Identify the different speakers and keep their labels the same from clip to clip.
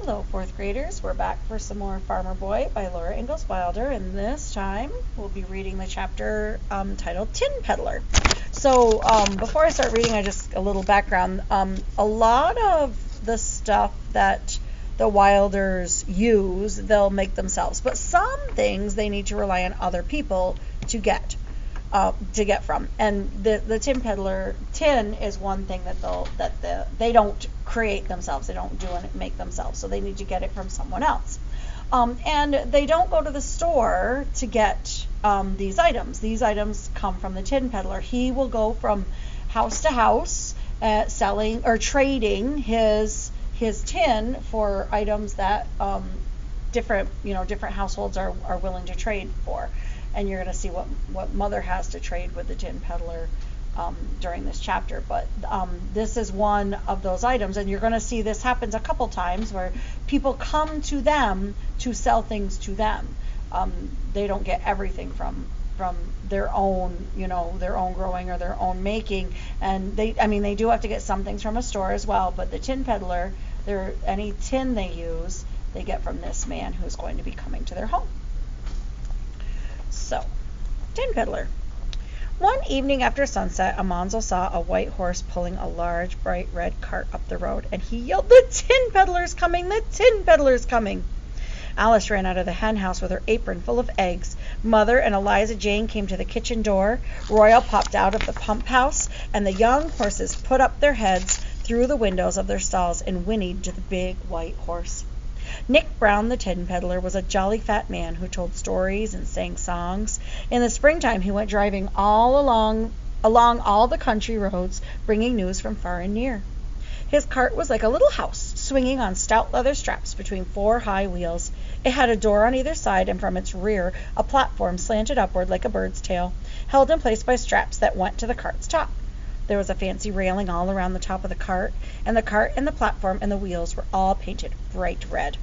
Speaker 1: Hello, fourth graders. We're back for some more Farmer Boy by Laura Ingalls Wilder, and this time we'll be reading the chapter titled Tin-Peddler. So before I start reading, a little background. A lot of the stuff that the Wilders use, they'll make themselves, but some things they need to rely on other people to get from. And the Tin-Peddler, tin is one thing that they don't create themselves. They don't make themselves. So they need to get it from someone else. And they don't go to the store to get these items. These items come from the Tin-Peddler. He will go from house to house selling or trading his tin for items that different households are willing to trade for. And you're going to see what Mother has to trade with the Tin-Peddler during this chapter. But this is one of those items, and you're going to see this happens a couple times where people come to them to sell things to them. They don't get everything from their own, their own growing or their own making. And they do have to get some things from a store as well. But the Tin-Peddler, any tin they use, they get from this man who's going to be coming to their home. So, Tin-Peddler. One evening after sunset, Almanzo saw a white horse pulling a large, bright red cart up the road, and he yelled, "The Tin-Peddler's coming! The Tin-Peddler's coming!" Alice ran out of the hen house with her apron full of eggs. Mother and Eliza Jane came to the kitchen door. Royal popped out of the pump house, and the young horses put up their heads through the windows of their stalls and whinnied to the big white horse. Nick Brown, the Tin-Peddler, was a jolly fat man who told stories and sang songs. In the springtime, he went driving along all the country roads, bringing news from far and near. His cart was like a little house, swinging on stout leather straps between four high wheels. It had a door on either side, and from its rear a platform slanted upward like a bird's tail, held in place by straps that went to the cart's top. There was a fancy railing all around the top of the cart, and the platform and the wheels were all painted bright red,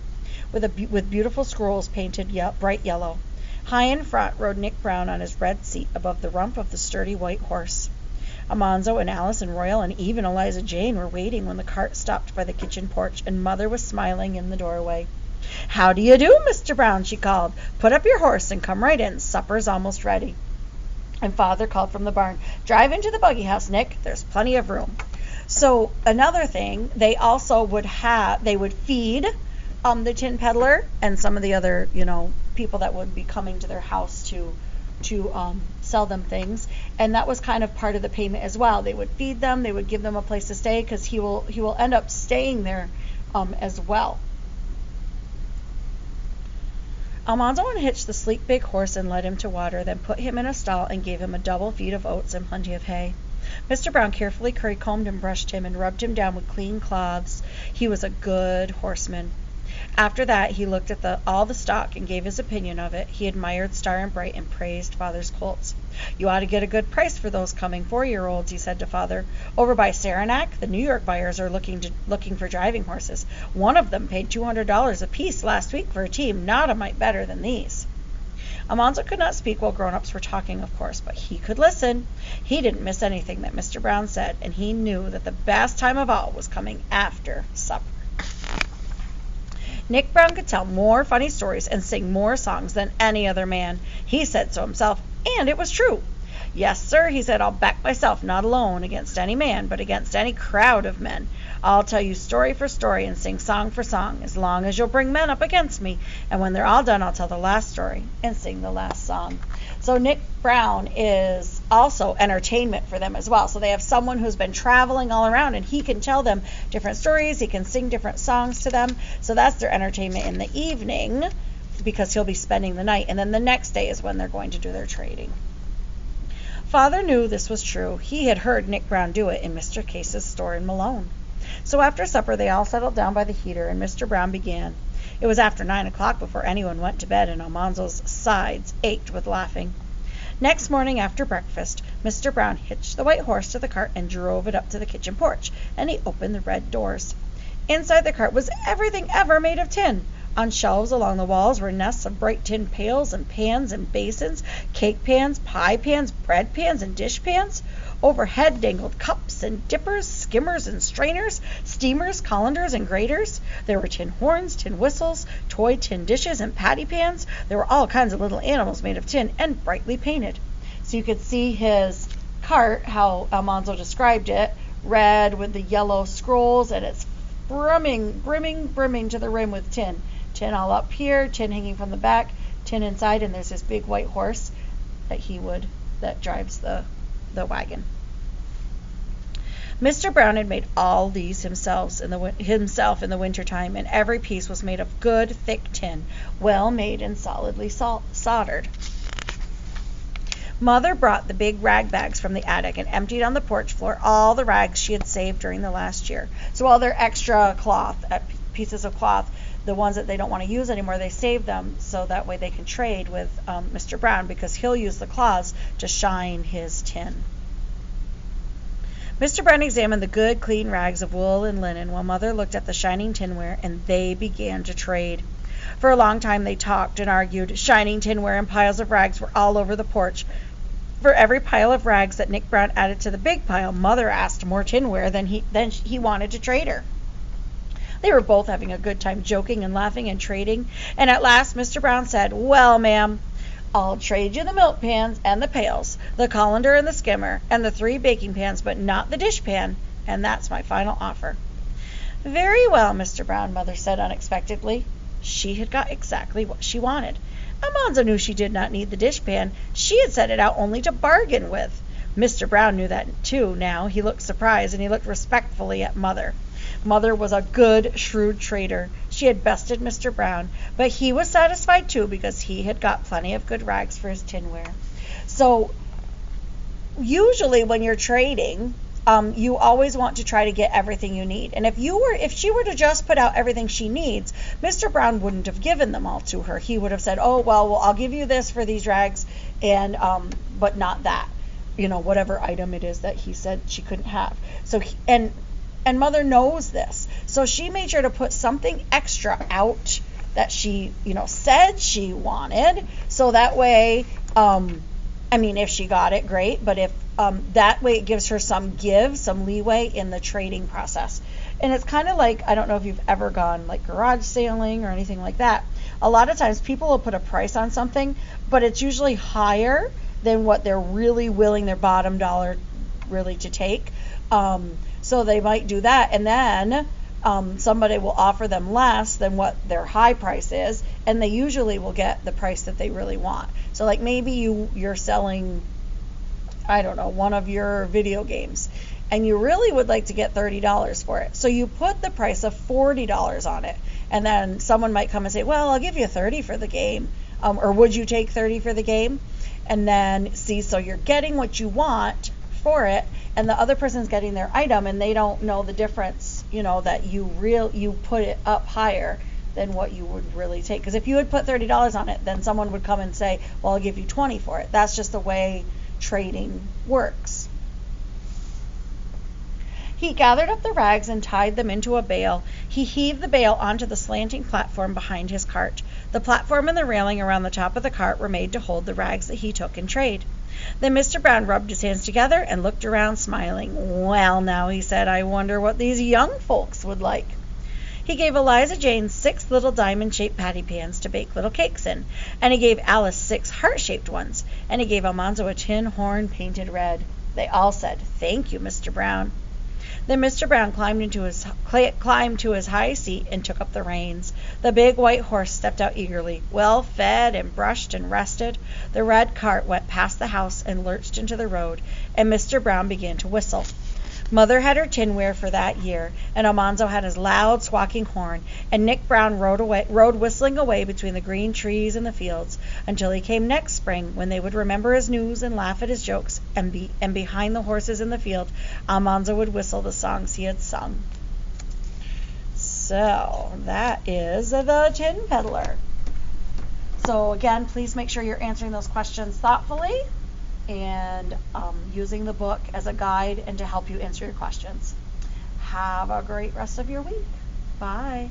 Speaker 1: with beautiful scrolls painted bright yellow. High in front rode Nick Brown on his red seat above the rump of the sturdy white horse. Almanzo and Alice and Royal and even Eliza Jane were waiting when the cart stopped by the kitchen porch, and Mother was smiling in the doorway. "How do you do, Mr. Brown?" she called. "Put up your horse and come right in. Supper's almost ready." And Father called from the barn, "Drive into the buggy house, Nick. There's plenty of room." So another thing, they also would feed the Tin-Peddler and some of the other, people that would be coming to their house to sell them things. And that was kind of part of the payment as well. They would feed them, they would give them a place to stay, because he will end up staying there as well. Almanzo unhitched the sleek big horse and led him to water, then put him in a stall and gave him a double feed of oats and plenty of hay. Mr. Brown carefully combed and brushed him and rubbed him down with clean cloths. He was a good horseman. After that, he looked at all the stock and gave his opinion of it. He admired Star and Bright and praised Father's colts. "You ought to get a good price for those coming 4-year-olds," he said to Father. "Over by Saranac, the New York buyers are looking for driving horses. One of them paid $200 apiece last week for a team, not a mite better than these." Almanzo could not speak while grown-ups were talking, of course, but he could listen. He didn't miss anything that Mr. Brown said, and he knew that the best time of all was coming after supper. Nick Brown could tell more funny stories and sing more songs than any other man. He said so himself, and it was true. "Yes, sir," he said, "I'll back myself, not alone, against any man, but against any crowd of men. I'll tell you story for story and sing song for song, as long as you'll bring men up against me. And when they're all done, I'll tell the last story and sing the last song." So Nick Brown is also entertainment for them as well. So they have someone who's been traveling all around, and he can tell them different stories. He can sing different songs to them. So that's their entertainment in the evening, because he'll be spending the night. And then the next day is when they're going to do their trading. Father knew this was true. He had heard Nick Brown do it in Mr. Case's store in Malone. So after supper, they all settled down by the heater, and Mr. Brown began. It was after 9 o'clock before anyone went to bed, and Almanzo's sides ached with laughing. Next morning after breakfast, Mr. Brown hitched the white horse to the cart and drove it up to the kitchen porch, and he opened the red doors. Inside the cart was everything ever made of tin. On shelves along the walls were nests of bright tin pails and pans and basins, cake pans, pie pans, bread pans, and dish pans. Overhead dangled cups and dippers, skimmers and strainers, steamers, colanders, and graters. There were tin horns, tin whistles, toy tin dishes, and patty pans. There were all kinds of little animals made of tin and brightly painted. So you could see his cart, how Almanzo described it, red with the yellow scrolls, and it's brimming to the rim with tin. Tin all up here, tin hanging from the back, tin inside, and there's this big white horse that drives the wagon. Mr. Brown had made all these himself in the wintertime, and every piece was made of good, thick tin, well made and solidly soldered. Mother brought the big rag bags from the attic and emptied on the porch floor all the rags she had saved during the last year. So all their extra pieces of cloth, the ones that they don't want to use anymore, they save them so that way they can trade with Mr. Brown, because he'll use the cloths to shine his tin. Mr. Brown examined the good, clean rags of wool and linen while Mother looked at the shining tinware, and they began to trade. For a long time they talked and argued. Shining tinware and piles of rags were all over the porch. For every pile of rags that Nick Brown added to the big pile, Mother asked more tinware than he wanted to trade her. They were both having a good time joking and laughing and trading, and at last Mr. Brown said, "Well, ma'am, I'll trade you the milk pans and the pails, the colander and the skimmer, and the 3 baking pans, but not the dish pan, and that's my final offer." "Very well, Mr. Brown," Mother said unexpectedly. She had got exactly what she wanted. Almanzo knew she did not need the dishpan. She had set it out only to bargain with. Mr. Brown knew that too now. He looked surprised, and he looked respectfully at Mother. Mother was a good, shrewd trader. She had bested Mr. Brown, but he was satisfied too, because he had got plenty of good rags for his tinware. So usually when you're trading, you always want to try to get everything you need. And if she were to just put out everything she needs, Mr. Brown wouldn't have given them all to her. He would have said, "Oh, well, I'll give you this for these rags, and but not that, whatever item it is that he said she couldn't have." So and Mother knows this, so she made sure to put something extra out that she said she wanted, so that way, if she got it, great, but if that way it gives her some leeway in the trading process. And it's kind of like, I don't know if you've ever gone like garage sailing or anything like that. A lot of times people will put a price on something, but it's usually higher than what they're really willing, their bottom dollar really, to take. So they might do that, and then somebody will offer them less than what their high price is, and they usually will get the price that they really want. So like maybe you're selling, I don't know, one of your video games, and you really would like to get $30 for it. So you put the price of $40 on it, and then someone might come and say, "Well, I'll give you $30 for the game," or "Would you take $30 for the game?" And then so you're getting what you want for it, and the other person's getting their item, and they don't know the difference, that you put it up higher than what you would really take. Because if you had put $30 on it, then someone would come and say, "Well, I'll give you $20 for it." That's just the way trading works. He gathered up the rags and tied them into a bale. He heaved the bale onto the slanting platform behind his cart. The platform and the railing around the top of the cart were made to hold the rags that he took in trade. Then Mr. Brown rubbed his hands together and looked around, smiling. "Well, now," he said, "I wonder what these young folks would like." He gave Eliza Jane 6 little diamond-shaped patty pans to bake little cakes in, and he gave Alice 6 heart-shaped ones, and he gave Almanzo a tin horn painted red. They all said, "Thank you, Mr. Brown." Then Mr. Brown climbed to his high seat and took up the reins. The big white horse stepped out eagerly, well fed and brushed and rested. The red cart went past the house and lurched into the road, and Mr. Brown began to whistle. Mother had her tinware for that year, and Almanzo had his loud, squawking horn, and Nick Brown rode whistling away between the green trees and the fields, until he came next spring, when they would remember his news and laugh at his jokes, and behind the horses in the field, Almanzo would whistle the songs he had sung. So, that is the Tin-Peddler. So again, please make sure you're answering those questions thoughtfully, and using the book as a guide and to help you answer your questions. Have a great rest of your week. Bye.